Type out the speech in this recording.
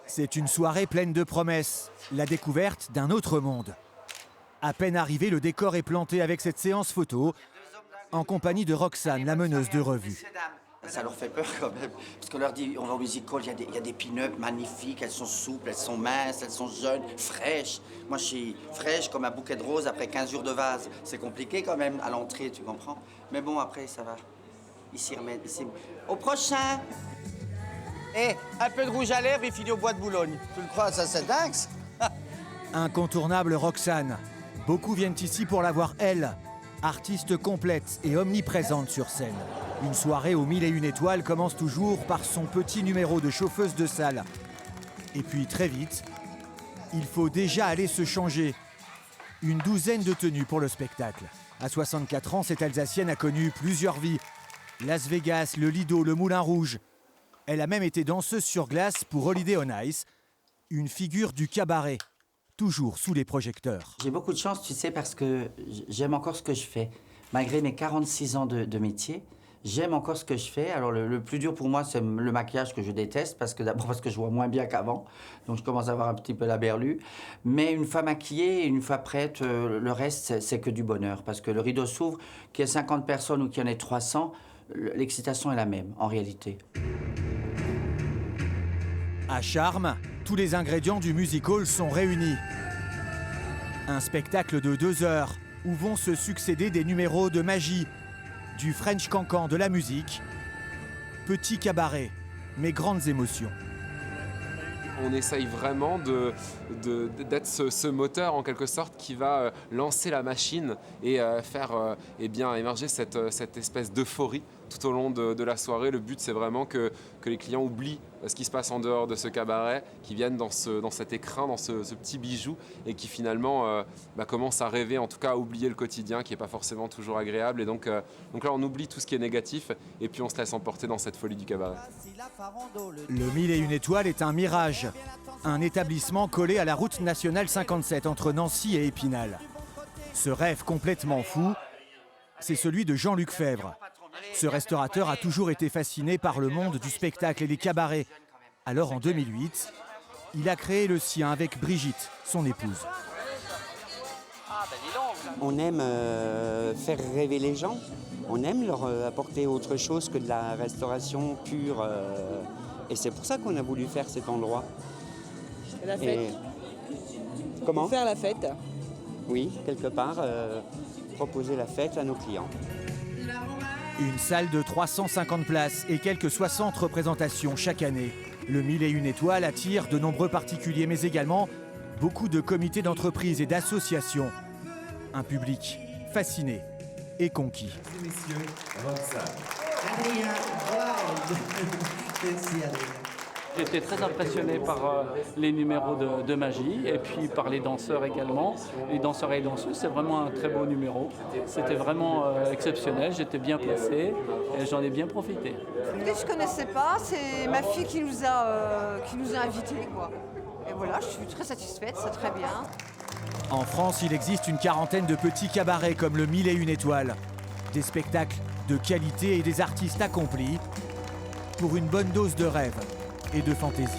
C'est une soirée pleine de promesses, la découverte d'un autre monde. À peine arrivé, le décor est planté avec cette séance photo, en compagnie de Roxane, la meneuse de revue. Ça leur fait peur quand même, parce qu'on leur dit, on va au music hall, il y a des pin-up magnifiques, elles sont souples, elles sont minces, elles sont jeunes, fraîches. Moi je suis fraîche comme un bouquet de roses après 15 jours de vase. C'est compliqué quand même à l'entrée, tu comprends? Mais bon, après ça va, ils s'y remettent. Au prochain! Un peu de rouge à lèvres et fini au bois de Boulogne. Tu le crois, ça c'est dingue ça? Incontournable Roxane. Beaucoup viennent ici pour la voir elle, artiste complète et omniprésente sur scène. Une soirée aux 1001 étoiles commence toujours par son petit numéro de chauffeuse de salle. Et puis très vite, il faut déjà aller se changer. Une douzaine de tenues pour le spectacle. À 64 ans, cette Alsacienne a connu plusieurs vies. Las Vegas, le Lido, le Moulin Rouge. Elle a même été danseuse sur glace pour Holiday on Ice, une figure du cabaret, toujours sous les projecteurs. J'ai beaucoup de chance, tu sais, parce que j'aime encore ce que je fais. Malgré mes 46 ans de métier, j'aime encore ce que je fais. Alors le plus dur pour moi, c'est le maquillage que je déteste, d'abord parce que je vois moins bien qu'avant, donc je commence à avoir un petit peu la berlue. Mais une fois maquillée, une fois prête, le reste, c'est que du bonheur. Parce que le rideau s'ouvre, qu'il y ait 50 personnes ou qu'il y en ait 300, l'excitation est la même, en réalité. À Charmes, tous les ingrédients du music-hall sont réunis. Un spectacle de 2 heures où vont se succéder des numéros de magie, du French cancan, de la musique, petit cabaret, mais grandes émotions. On essaye vraiment d'être ce moteur en quelque sorte qui va lancer la machine et faire émerger cette espèce d'euphorie tout au long de la soirée. Le but, c'est vraiment que les clients oublient ce qui se passe en dehors de ce cabaret, qui viennent dans cet écrin, dans ce petit bijou et qui finalement commencent à rêver, en tout cas à oublier le quotidien qui n'est pas forcément toujours agréable. Et donc là, on oublie tout ce qui est négatif et puis on se laisse emporter dans cette folie du cabaret. Le 1001 étoiles est un mirage, un établissement collé à la route nationale 57 entre Nancy et Épinal. Ce rêve complètement fou, c'est celui de Jean-Luc Febvre. Ce restaurateur a toujours été fasciné par le monde du spectacle et des cabarets. Alors en 2008, il a créé le sien avec Brigitte, son épouse. On aime faire rêver les gens, on aime leur apporter autre chose que de la restauration pure. Et c'est pour ça qu'on a voulu faire cet endroit. La fête. Comment ? Pour faire la fête. Oui, quelque part, proposer la fête à nos clients. Une salle de 350 places et quelques 60 représentations chaque année. Le 1001 étoiles attire de nombreux particuliers, mais également beaucoup de comités d'entreprise et d'associations. Un public fasciné et conquis. Messieurs, Roxane. Adrien, wow. Merci Adrien. J'étais très impressionné par les numéros de magie et puis par les danseurs également. Les danseurs et les danseuses, c'est vraiment un très beau numéro. C'était vraiment exceptionnel, j'étais bien placé et j'en ai bien profité. Je ne connaissais pas, c'est ma fille qui nous a invités, quoi. Et voilà, je suis très satisfaite, c'est très bien. En France, il existe une quarantaine de petits cabarets comme le 1001 étoiles. Des spectacles de qualité et des artistes accomplis pour une bonne dose de rêve et de fantaisie.